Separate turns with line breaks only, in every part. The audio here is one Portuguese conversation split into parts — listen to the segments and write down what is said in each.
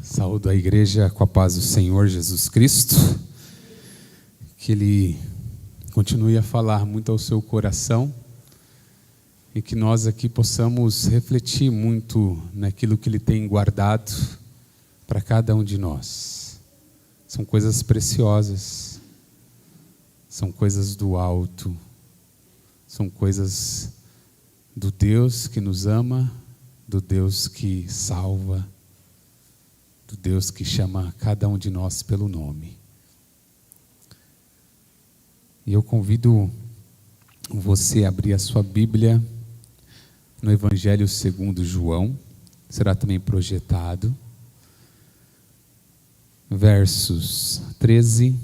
Saúdo a igreja com a paz do Senhor Jesus Cristo, que Ele continue a falar muito ao seu coração e que nós aqui possamos refletir muito naquilo que Ele tem guardado para cada um de nós. São coisas preciosas, são coisas do alto, são coisas do Deus que nos ama, do Deus que salva, do Deus que chama cada um de nós pelo nome. E eu convido você a abrir a sua Bíblia no Evangelho segundo João, será também projetado, versos 13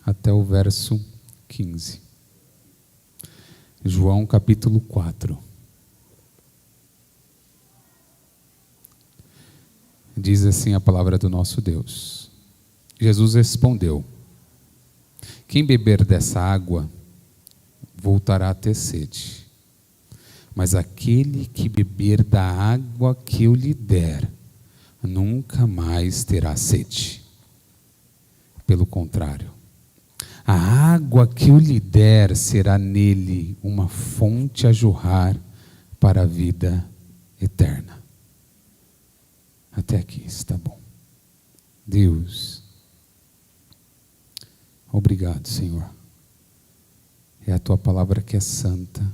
até o verso 15. João capítulo 4. Diz assim a palavra do nosso Deus. Jesus respondeu: quem beber dessa água voltará a ter sede, mas aquele que beber da água que eu lhe der nunca mais terá sede. Pelo contrário, a água que eu lhe der será nele uma fonte a jorrar para a vida eterna. Até aqui está bom. Deus, obrigado, Senhor. É a Tua palavra que é santa,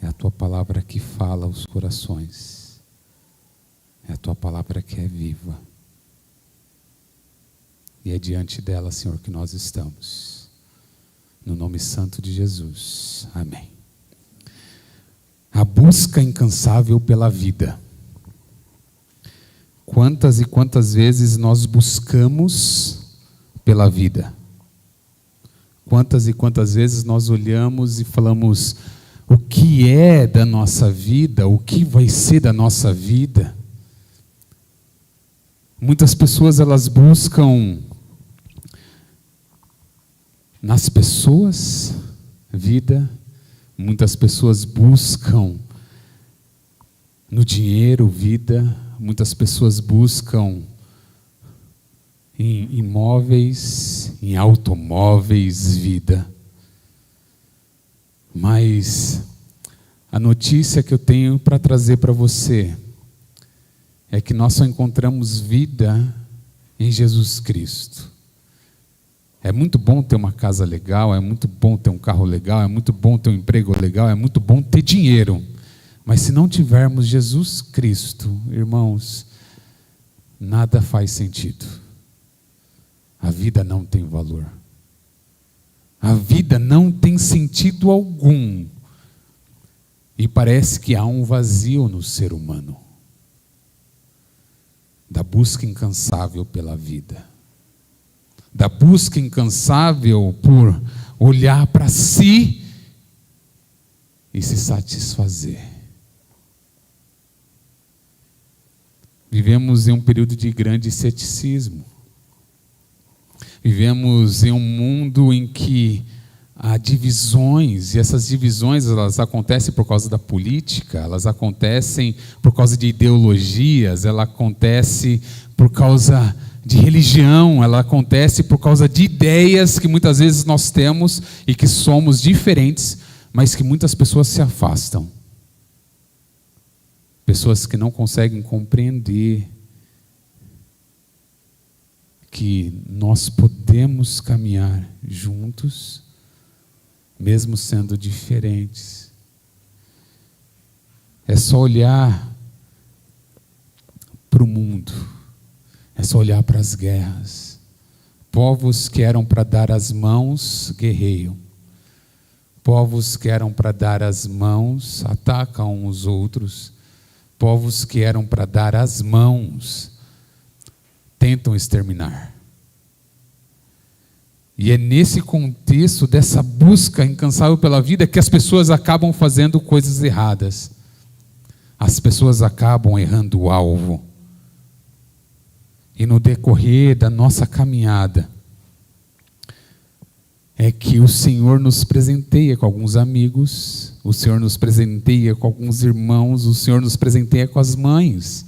é a Tua palavra que fala aos corações, é a Tua palavra que é viva. E é diante dela, Senhor, que nós estamos. No nome santo de Jesus. Amém. A busca incansável pela vida. Quantas e quantas vezes nós buscamos pela vida? Quantas e quantas vezes nós olhamos e falamos: o que é da nossa vida? O que vai ser da nossa vida? Muitas pessoas, elas buscam nas pessoas vida. Muitas pessoas buscam no dinheiro vida. Muitas pessoas buscam em imóveis, em automóveis, vida. Mas a notícia que eu tenho para trazer para você é que nós só encontramos vida em Jesus Cristo. É muito bom ter uma casa legal, é muito bom ter um carro legal, é muito bom ter um emprego legal, é muito bom ter dinheiro. Mas se não tivermos Jesus Cristo, irmãos, nada faz sentido. A vida não tem valor. A vida não tem sentido algum. E parece que há um vazio no ser humano. Da busca incansável pela vida. Da busca incansável por olhar para si e se satisfazer. Vivemos em um período de grande ceticismo. Vivemos em um mundo em que há divisões, e essas divisões elas acontecem por causa da política, elas acontecem por causa de ideologias, ela acontece por causa de religião, ela acontece por causa de ideias que muitas vezes nós temos e que somos diferentes, mas que muitas pessoas se afastam. Pessoas que não conseguem compreender que nós podemos caminhar juntos, mesmo sendo diferentes. É só olhar para o mundo, é só olhar para as guerras. Povos que eram para dar as mãos, guerreiam. Povos que eram para dar as mãos, atacam uns outros. Povos que eram para dar as mãos, tentam exterminar. E é nesse contexto dessa busca incansável pela vida que as pessoas acabam fazendo coisas erradas. As pessoas acabam errando o alvo. E no decorrer da nossa caminhada, é que o Senhor nos presenteia com alguns amigos, o Senhor nos presenteia com alguns irmãos, o Senhor nos presenteia com as mães.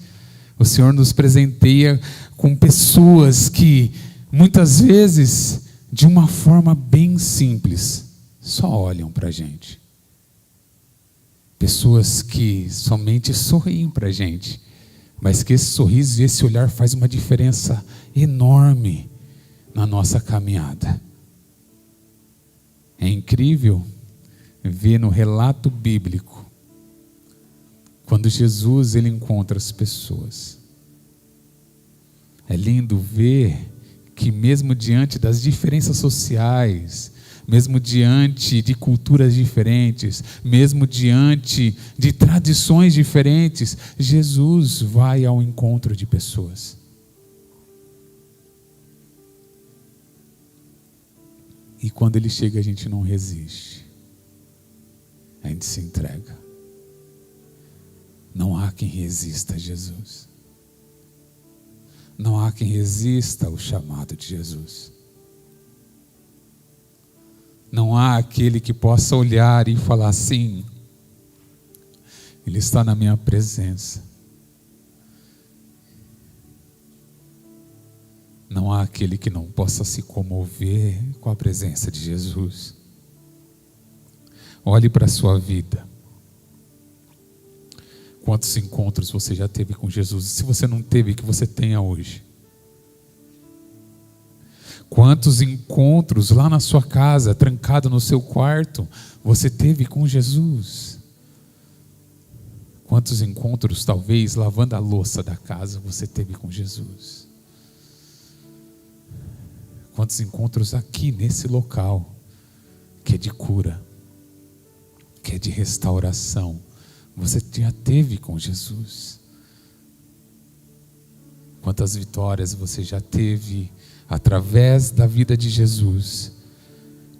O Senhor nos presenteia com pessoas que, muitas vezes, de uma forma bem simples, só olham para a gente. Pessoas que somente sorriem para a gente, mas que esse sorriso e esse olhar faz uma diferença enorme na nossa caminhada. É incrível ver no relato bíblico, quando Jesus ele encontra as pessoas. É lindo ver que mesmo diante das diferenças sociais, mesmo diante de culturas diferentes, mesmo diante de tradições diferentes, Jesus vai ao encontro de pessoas. E quando Ele chega, a gente não resiste. A gente se entrega. Não há quem resista a Jesus. Não há quem resista ao chamado de Jesus. Não há aquele que possa olhar e falar assim: Ele está na minha presença. Não há aquele que não possa se comover com a presença de Jesus. Olhe para a sua vida. Quantos encontros você já teve com Jesus? Se você não teve, que você tenha hoje. Quantos encontros lá na sua casa, trancado no seu quarto, você teve com Jesus? Quantos encontros, talvez, lavando a louça da casa, você teve com Jesus? Quantos encontros aqui nesse local, que é de cura, que é de restauração, você já teve com Jesus? Quantas vitórias você já teve através da vida de Jesus?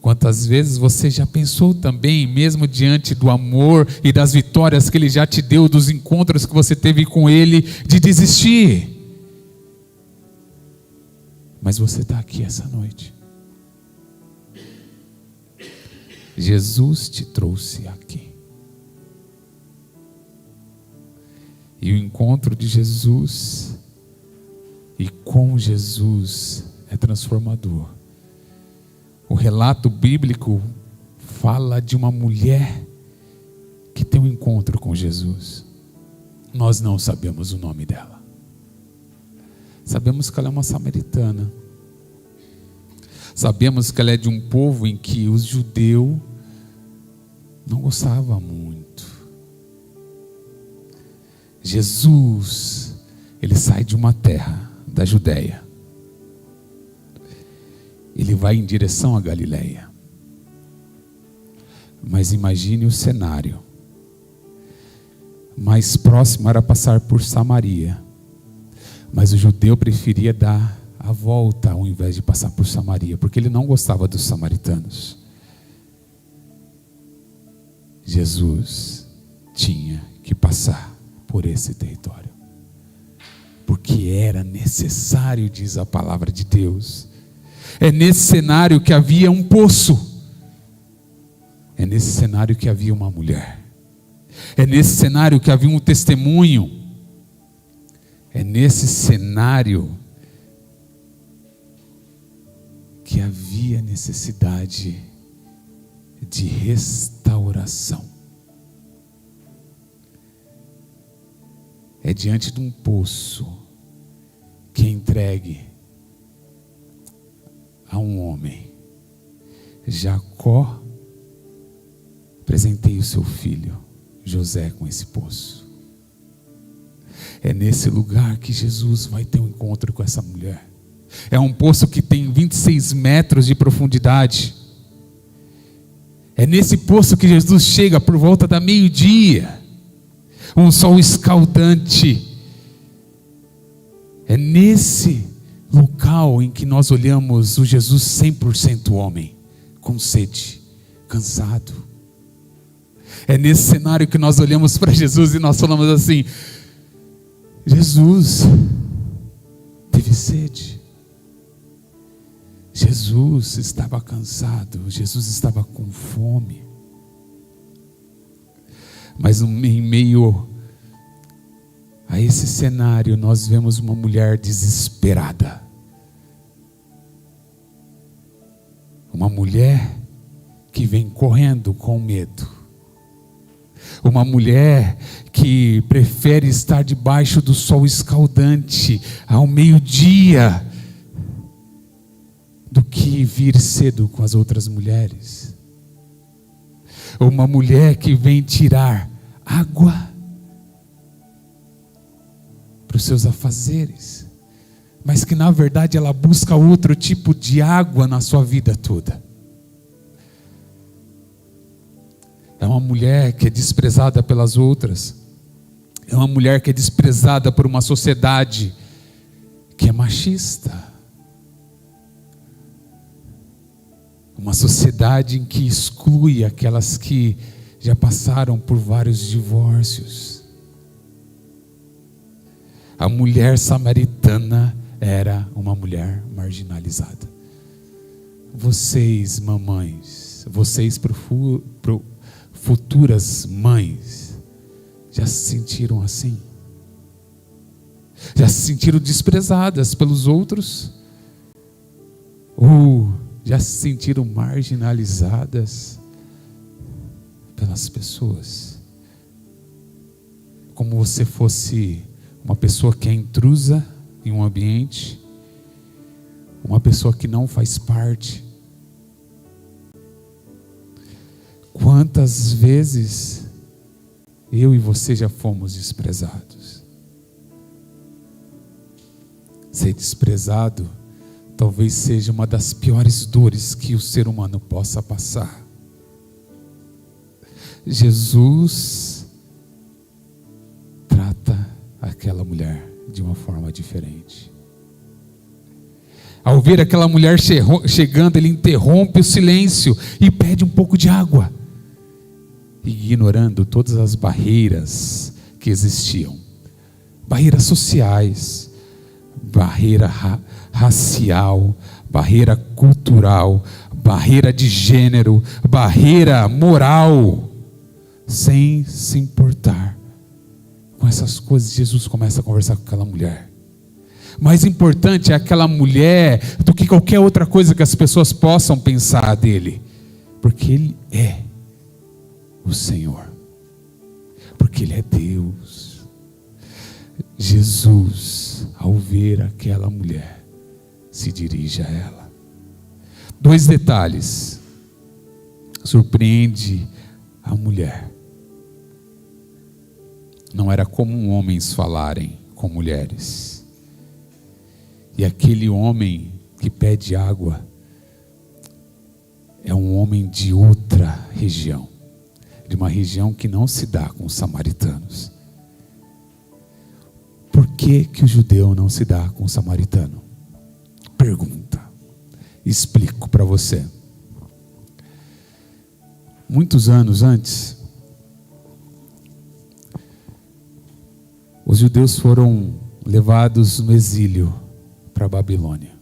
Quantas vezes você já pensou também, mesmo diante do amor e das vitórias que Ele já te deu, dos encontros que você teve com Ele, de desistir? Mas você está aqui essa noite. Jesus te trouxe aqui. E o encontro de Jesus e com Jesus é transformador. O relato bíblico fala de uma mulher que tem um encontro com Jesus. Nós não sabemos o nome dela. Sabemos que ela é uma samaritana. Sabemos que ela é de um povo em que os judeus não gostavam muito. Jesus, Ele sai de uma terra da Judéia. Ele vai em direção à Galileia. Mas imagine o cenário. Mais próximo era passar por Samaria. Mas o judeu preferia dar a volta ao invés de passar por Samaria, porque ele não gostava dos samaritanos. Jesus tinha que passar por esse território, porque era necessário, diz a palavra de Deus. É nesse cenário que havia um poço. É nesse cenário que havia uma mulher. É nesse cenário que havia um testemunho. É nesse cenário que havia necessidade de restauração. É diante de um poço que é entregue a um homem. Jacó presenteia o seu filho José com esse poço. É nesse lugar que Jesus vai ter um encontro com essa mulher. É um poço que tem 26 metros de profundidade. É nesse poço que Jesus chega por volta da meio-dia. Um sol escaldante. É nesse local em que nós olhamos o Jesus 100% homem, com sede, cansado. É nesse cenário que nós olhamos para Jesus e nós falamos assim: Jesus teve sede. Jesus estava cansado. Jesus estava com fome. Mas em meio a esse cenário, nós vemos uma mulher desesperada. Uma mulher que vem correndo com medo. Uma mulher que prefere estar debaixo do sol escaldante ao meio-dia do que vir cedo com as outras mulheres. Uma mulher que vem tirar água para os seus afazeres, mas que na verdade ela busca outro tipo de água na sua vida toda. É uma mulher que é desprezada pelas outras. É uma mulher que é desprezada por uma sociedade que é machista. Uma sociedade em que exclui aquelas que já passaram por vários divórcios. A mulher samaritana era uma mulher marginalizada. Vocês, mamães, vocês futuras mães, já se sentiram assim? Já se sentiram desprezadas pelos outros? Ou já se sentiram marginalizadas pelas pessoas? Como você fosse uma pessoa que é intrusa em um ambiente, uma pessoa que não faz parte. Quantas vezes eu e você já fomos desprezados? Ser desprezado talvez seja uma das piores dores que o ser humano possa passar. Jesus trata aquela mulher de uma forma diferente. Ao ver aquela mulher chegando, ele interrompe o silêncio e pede um pouco de água, ignorando todas as barreiras que existiam. Barreiras sociais, barreira racial, barreira cultural, barreira de gênero, barreira moral. Sem se importar com essas coisas, Jesus começa a conversar com aquela mulher. Mais importante é aquela mulher do que qualquer outra coisa que as pessoas possam pensar dele, porque ele é o Senhor, porque ele é Deus. Jesus, ao ver aquela mulher, se dirige a ela. 2 detalhes surpreende a mulher. Não era comum homens falarem com mulheres. E aquele homem que pede água é um homem de outra região, de uma região que não se dá com os samaritanos. Por que o judeu não se dá com o samaritano? Pergunta. Explico para você. Muitos anos antes, os judeus foram levados no exílio para a Babilônia.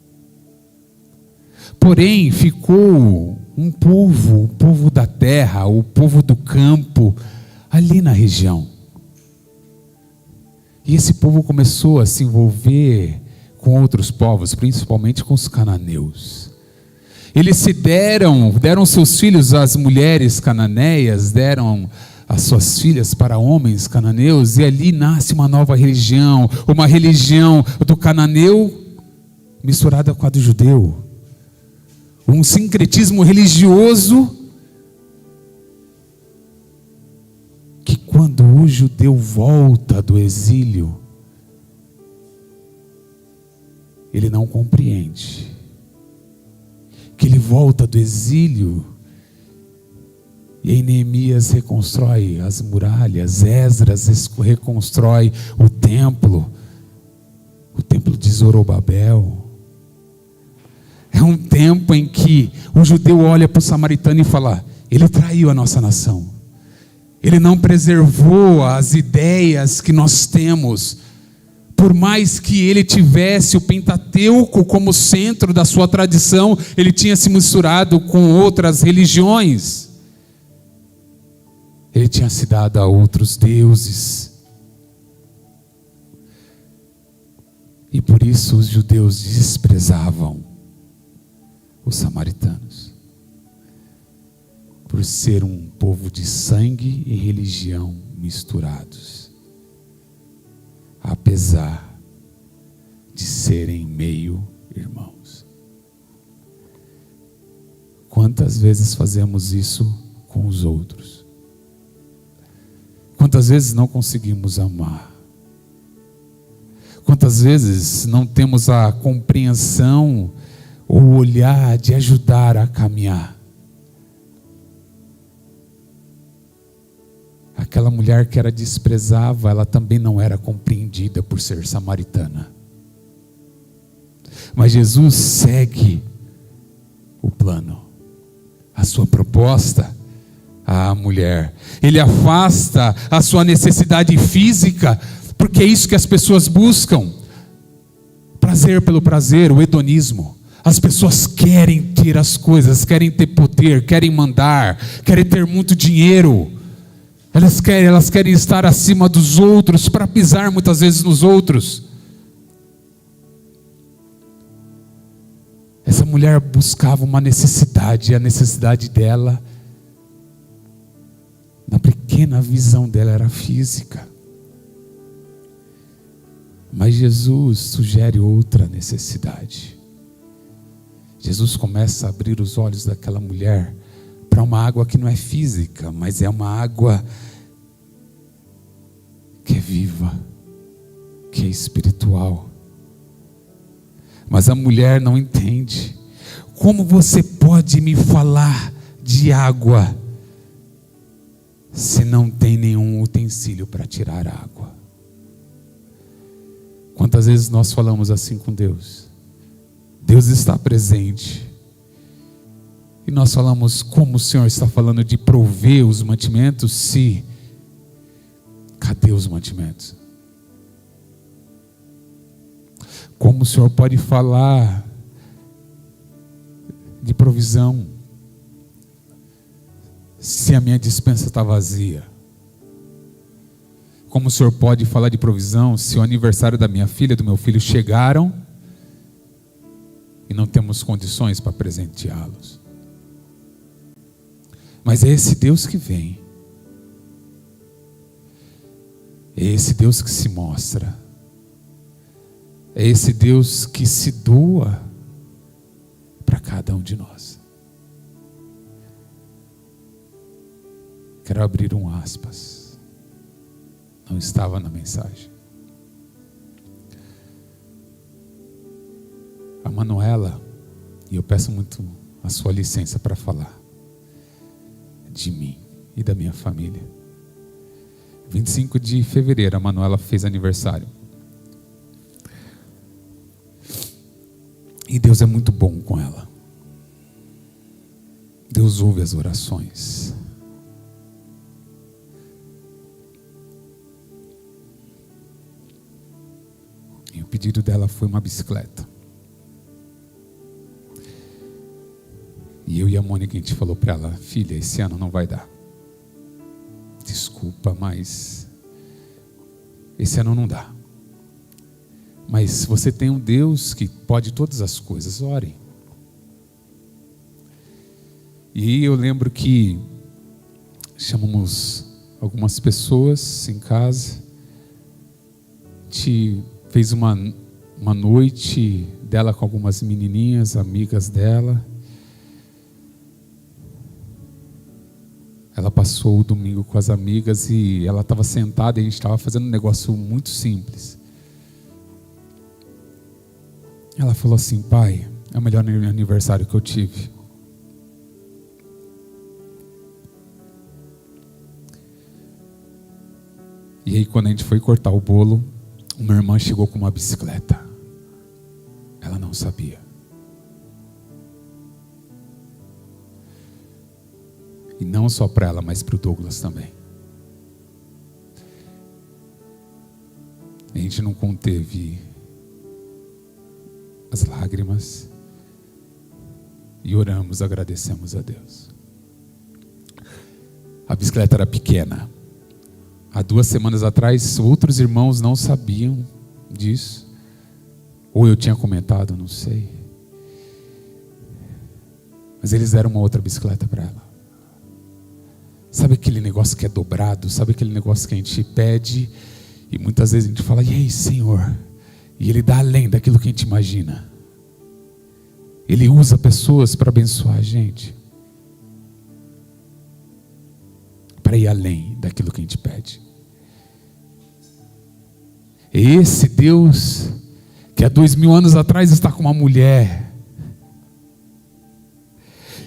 Porém, ficou um povo, o povo da terra, o povo do campo, ali na região. E esse povo começou a se envolver com outros povos, principalmente com os cananeus. Eles se deram seus filhos às mulheres cananeias, deram as suas filhas para homens cananeus, e ali nasce uma nova religião, uma religião do cananeu misturada com a do judeu. Um sincretismo religioso que quando o judeu volta do exílio, ele não compreende. Que ele volta do exílio e aí Neemias reconstrói as muralhas, Esdras reconstrói o templo de Zorobabel. É um tempo em que o judeu olha para o samaritano e fala: ele traiu a nossa nação, ele não preservou as ideias que nós temos. Por mais que ele tivesse o Pentateuco como centro da sua tradição, ele tinha se misturado com outras religiões. Ele tinha se dado a outros deuses. por isso os judeus desprezavam os samaritanos, por ser um povo de sangue e religião misturados, apesar de serem meio irmãos. Quantas vezes fazemos isso com os outros? Quantas vezes não conseguimos amar? Quantas vezes não temos a compreensão ou o olhar de ajudar a caminhar? Aquela mulher que era desprezada, ela também não era compreendida por ser samaritana. Mas Jesus segue o plano, a sua proposta à mulher. Ele afasta a sua necessidade física, porque é isso que as pessoas buscam. Prazer pelo prazer, o hedonismo. As pessoas querem ter as coisas, querem ter poder, querem mandar, querem ter muito dinheiro. Elas querem estar acima dos outros, para pisar muitas vezes nos outros. Essa mulher buscava uma necessidade, e a necessidade dela, na pequena visão dela, era física. Mas Jesus sugere outra necessidade. Jesus começa a abrir os olhos daquela mulher para uma água que não é física, mas é uma água que é viva, que é espiritual. Mas a mulher não entende. Como você pode me falar de água se não tem nenhum utensílio para tirar água? Quantas vezes nós falamos assim com Deus? Deus está presente. E nós falamos, como o Senhor está falando de prover os mantimentos, se cadê os mantimentos? Como o Senhor pode falar de provisão se a minha despensa está vazia? Como o Senhor pode falar de provisão se o aniversário da minha filha, do meu filho chegaram e não temos condições para presenteá-los? Mas é esse Deus que vem. É esse Deus que se mostra. É esse Deus que se doa para cada um de nós. Quero abrir um aspas. Não estava na mensagem. A Manuela, e eu peço muito a sua licença para falar de mim e da minha família. 25 de fevereiro, a Manuela fez aniversário. E Deus é muito bom com ela. Deus ouve as orações. E o pedido dela foi uma bicicleta. E eu e a Mônica, a gente falou para ela: filha, esse ano não vai dar. Desculpa, mas esse ano não dá. Mas você tem um Deus que pode todas as coisas, ore. E eu lembro que chamamos algumas pessoas em casa. A gente fez uma noite dela com algumas menininhas, amigas dela. Ela passou o domingo com as amigas e ela estava sentada e a gente estava fazendo um negócio muito simples. Ela falou assim: pai, é o melhor aniversário que eu tive. E aí quando a gente foi cortar o bolo, uma irmã chegou com uma bicicleta. Ela não sabia. E não só para ela, mas para o Douglas também. A gente não conteve as lágrimas e oramos, agradecemos a Deus. A bicicleta era pequena. Há 2 semanas atrás, outros irmãos não sabiam disso. Ou eu tinha comentado, não sei. Mas eles deram uma outra bicicleta para ela. Sabe aquele negócio que é dobrado? Sabe aquele negócio que a gente pede e muitas vezes a gente fala, e aí, Senhor? E Ele dá além daquilo que a gente imagina. Ele usa pessoas para abençoar a gente, para ir além daquilo que a gente pede. Esse Deus que há 2000 anos atrás está com uma mulher,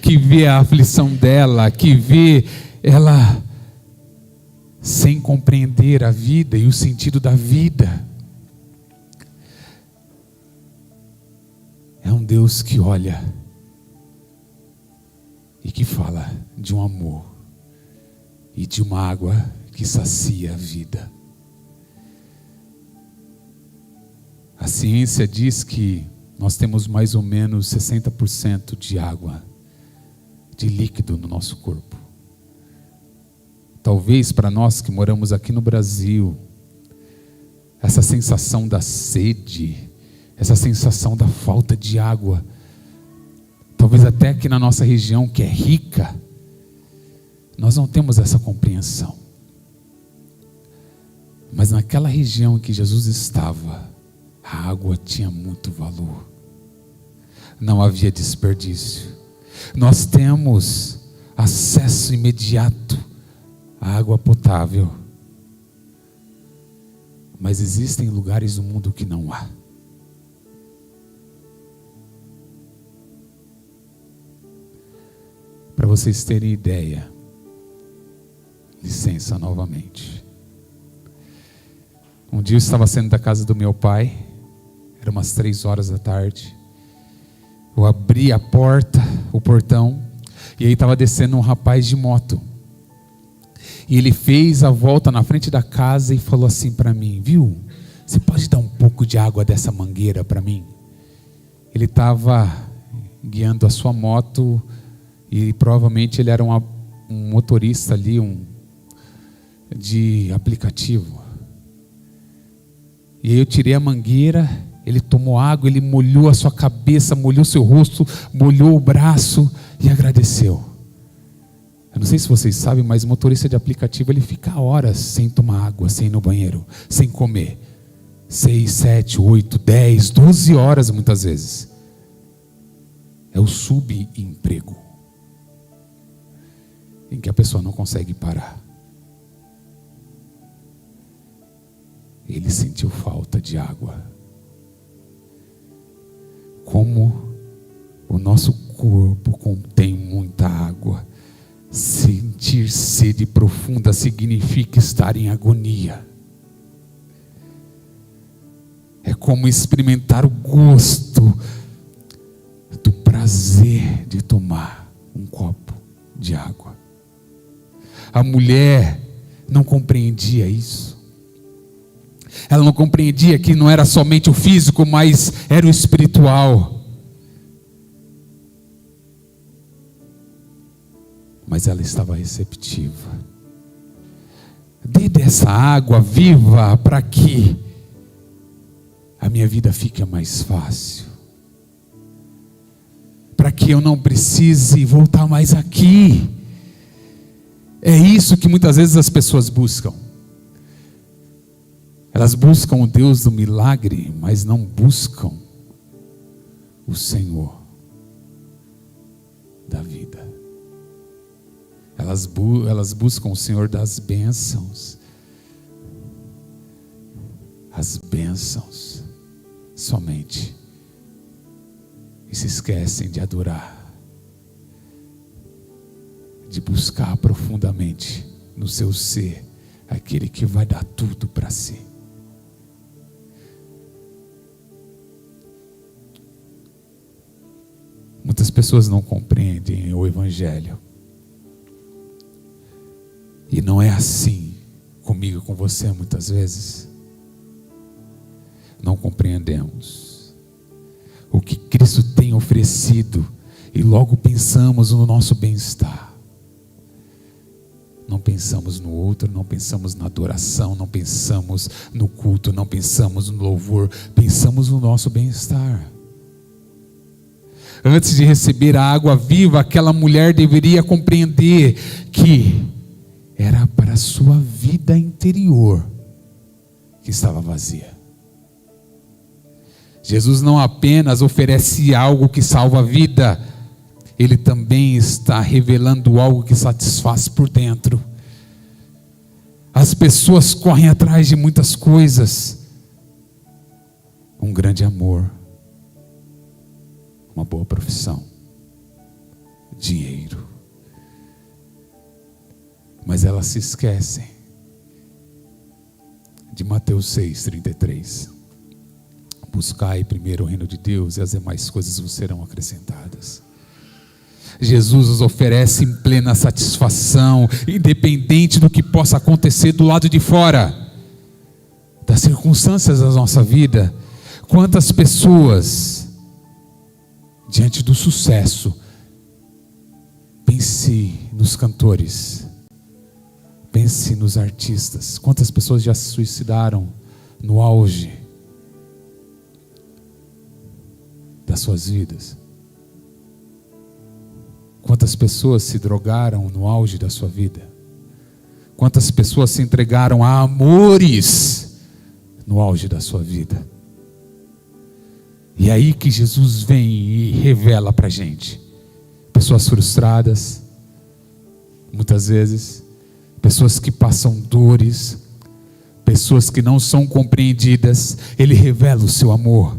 que vê a aflição dela, que vê ela sem compreender a vida e o sentido da vida. É um Deus que olha e que fala de um amor e de uma água que sacia a vida. A ciência diz que nós temos mais ou menos 60% de água, de líquido no nosso corpo. Talvez para nós que moramos aqui no Brasil, essa sensação da sede, essa sensação da falta de água, talvez até aqui na nossa região que é rica, nós não temos essa compreensão. Mas naquela região em que Jesus estava, a água tinha muito valor. Não havia desperdício. Nós temos acesso imediato à água potável. Mas existem lugares no mundo que não há. Para vocês terem ideia, licença novamente. Um dia eu estava saindo da casa do meu pai, era umas 3 horas da tarde. Eu abri a porta, o portão, e aí estava descendo um rapaz de moto. E ele fez a volta na frente da casa e falou assim para mim, viu? Você pode dar um pouco de água dessa mangueira para mim? Ele estava guiando a sua moto e provavelmente ele era um motorista ali, de aplicativo. E aí eu tirei a mangueira, ele tomou água, ele molhou a sua cabeça, molhou seu rosto, molhou o braço e agradeceu. Eu não sei se vocês sabem, mas o motorista de aplicativo, ele fica horas sem tomar água, sem ir no banheiro, sem comer. 6, 7, 8, 10, 12 horas muitas vezes. É o subemprego, em que a pessoa não consegue parar. Ele sentiu falta de água. Como o nosso corpo contém muita água, sentir sede profunda significa estar em agonia. É como experimentar o gosto do prazer de tomar um copo de água. A mulher não compreendia isso. Ela não compreendia que não era somente o físico, mas era o espiritual. Mas ela estava receptiva. Dê dessa água viva para que a minha vida fique mais fácil. Para que eu não precise voltar mais aqui. É isso que muitas vezes as pessoas buscam. Elas buscam o Deus do milagre, mas não buscam o Senhor da vida. Elas buscam o Senhor das bênçãos. As bênçãos somente. E se esquecem de adorar, de buscar profundamente no seu ser aquele que vai dar tudo para si. Muitas pessoas não compreendem o Evangelho. E não é assim comigo, com você muitas vezes. Não compreendemos o que Cristo tem oferecido e logo pensamos no nosso bem-estar. Não pensamos no outro, não pensamos na adoração, não pensamos no culto, não pensamos no louvor, pensamos no nosso bem-estar. Antes de receber a água viva, aquela mulher deveria compreender que era para a sua vida interior que estava vazia. Jesus não apenas oferece algo que salva a vida, Ele também está revelando algo que satisfaz por dentro. As pessoas correm atrás de muitas coisas. Um grande amor, uma boa profissão, dinheiro. Mas elas se esquecem de Mateus 6,33. Buscai primeiro o reino de Deus e as demais coisas vos serão acrescentadas. Jesus nos oferece em plena satisfação, independente do que possa acontecer do lado de fora, das circunstâncias da nossa vida. Quantas pessoas, diante do sucesso, pense nos cantores, pense nos artistas, quantas pessoas já se suicidaram no auge das suas vidas? Quantas pessoas se drogaram no auge da sua vida? Quantas pessoas se entregaram a amores no auge da sua vida? E é aí que Jesus vem e revela para a gente. Pessoas frustradas, muitas vezes, pessoas que passam dores, pessoas que não são compreendidas. Ele revela o seu amor.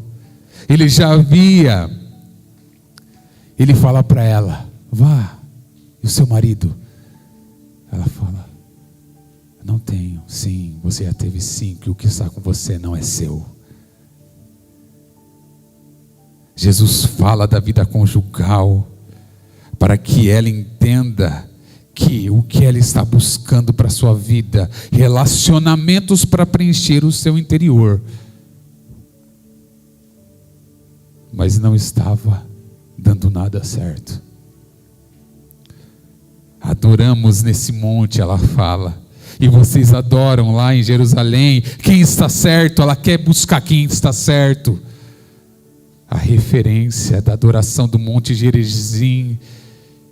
Ele já havia, ele fala para ela: vá, e o seu marido? Ela fala: não tenho. Sim, você já teve 5, e o que está com você não é seu. Jesus fala da vida conjugal, para que ela entenda que o que ela está buscando para a sua vida, relacionamentos para preencher o seu interior, mas não estava dando nada certo. Adoramos nesse monte, ela fala, e vocês adoram lá em Jerusalém. Quem está certo? Ela quer buscar quem está certo. A referência da adoração do Monte Gerizim,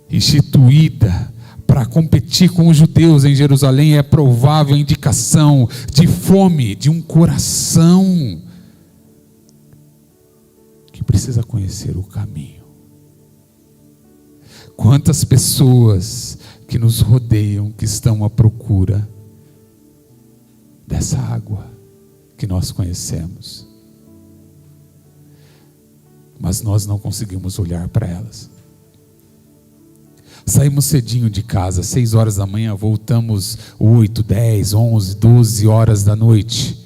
instituída para competir com os judeus em Jerusalém, é provável indicação de fome, de um coração que precisa conhecer o caminho. Quantas pessoas que nos rodeiam, que estão à procura dessa água que nós conhecemos, mas nós não conseguimos olhar para elas. Saímos cedinho de casa, 6 horas da manhã, voltamos 8, 10, 11, 12 horas da noite.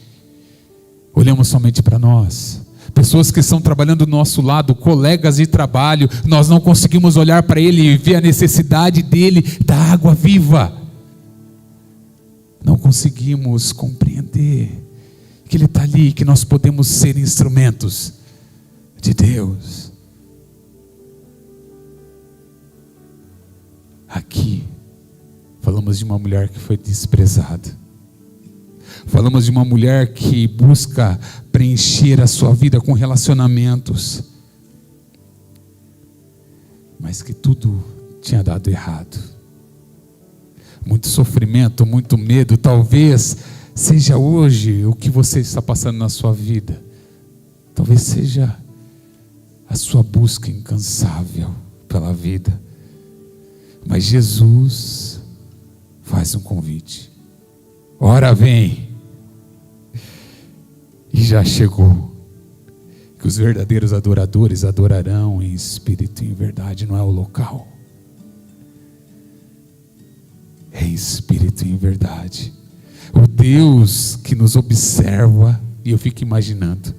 Olhamos somente para nós. Pessoas que estão trabalhando do nosso lado, colegas de trabalho, nós não conseguimos olhar para ele e ver a necessidade dele da água viva. Não conseguimos compreender que ele está ali, que nós podemos ser instrumentos de Deus. Aqui falamos de uma mulher que foi desprezada. Falamos de uma mulher que busca preencher a sua vida com relacionamentos, mas que tudo tinha dado errado. Muito sofrimento, muito medo. Talvez seja hoje o que você está passando na sua vida. Talvez seja a sua busca incansável pela vida. Mas Jesus faz um convite: ora vem. E já chegou. Que os verdadeiros adoradores adorarão em espírito e em verdade. Não é o local, é em espírito e em verdade. O Deus que nos observa, e eu fico imaginando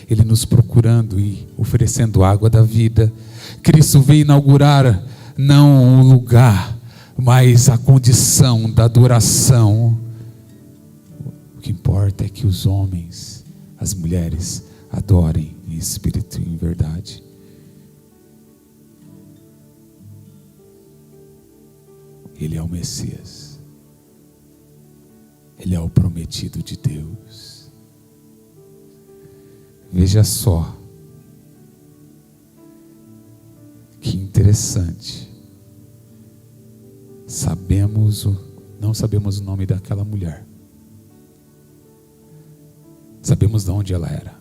Ele nos procurando e oferecendo água da vida. Cristo veio inaugurar não o lugar, mas a condição da adoração. O que importa é que os homens, as mulheres, adorem em espírito e em verdade. Ele é o Messias. Ele é o prometido de Deus. Veja só. Que interessante. Não sabemos o nome daquela mulher. Sabemos de onde ela era.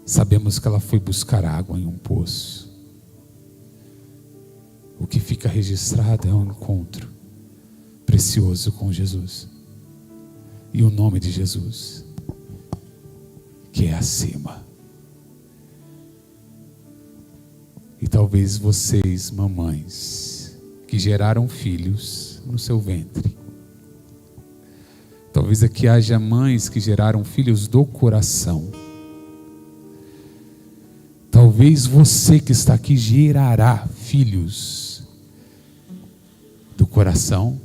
Sabemos que ela foi buscar água em um poço. O que fica registrado é um encontro precioso com Jesus. E o nome de Jesus, que é acima. E talvez vocês, mamães, que geraram filhos no seu ventre. Talvez aqui haja mães que geraram filhos do coração. Talvez você que está aqui gerará filhos do coração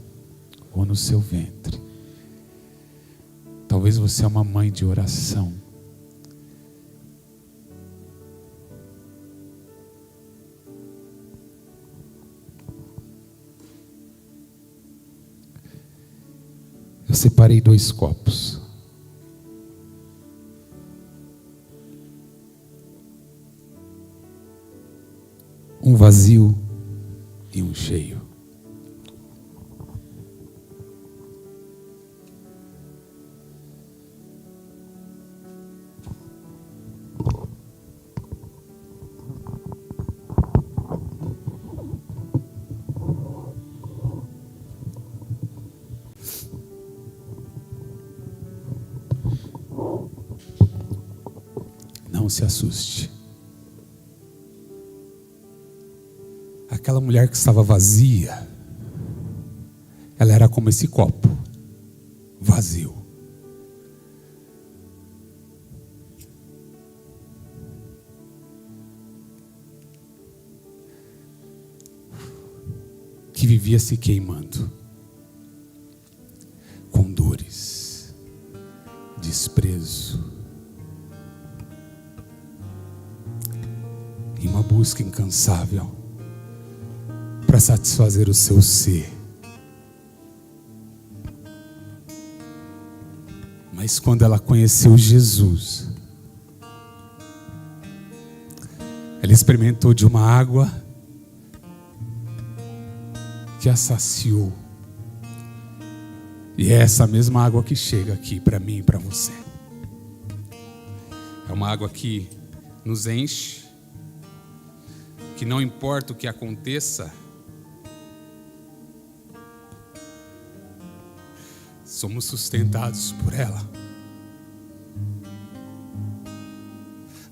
ou no seu ventre. Talvez você é uma mãe de oração. Eu separei 2 copos. Um vazio e um cheio. Não se assuste. Aquela mulher que estava vazia, ela era como esse copo, vazio. Que vivia se queimando, com dores, desprezo, e uma busca incansável para satisfazer o seu ser. Mas quando ela conheceu Jesus, ela experimentou de uma água que a saciou. E é essa mesma água que chega aqui para mim e para você. É uma água que nos enche, que não importa o que aconteça, somos sustentados por ela.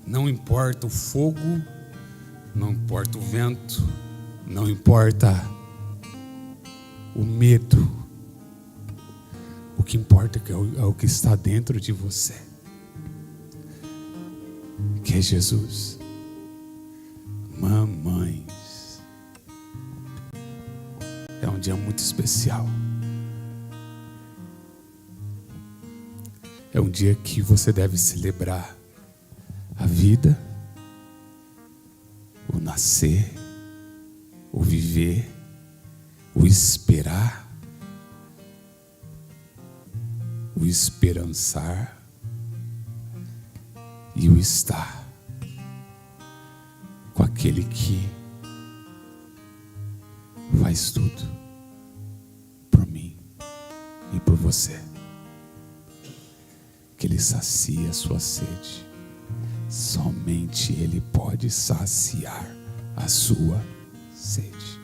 Não importa o fogo, não importa o vento, não importa o medo. O que importa é o que está dentro de você, que é Jesus. Mamães, é um dia muito especial. É um dia que você deve celebrar a vida, o nascer, o viver, o esperar, o esperançar e o estar com aquele que faz tudo por mim e por você. Que Ele sacia a sua sede. Somente Ele pode saciar a sua sede.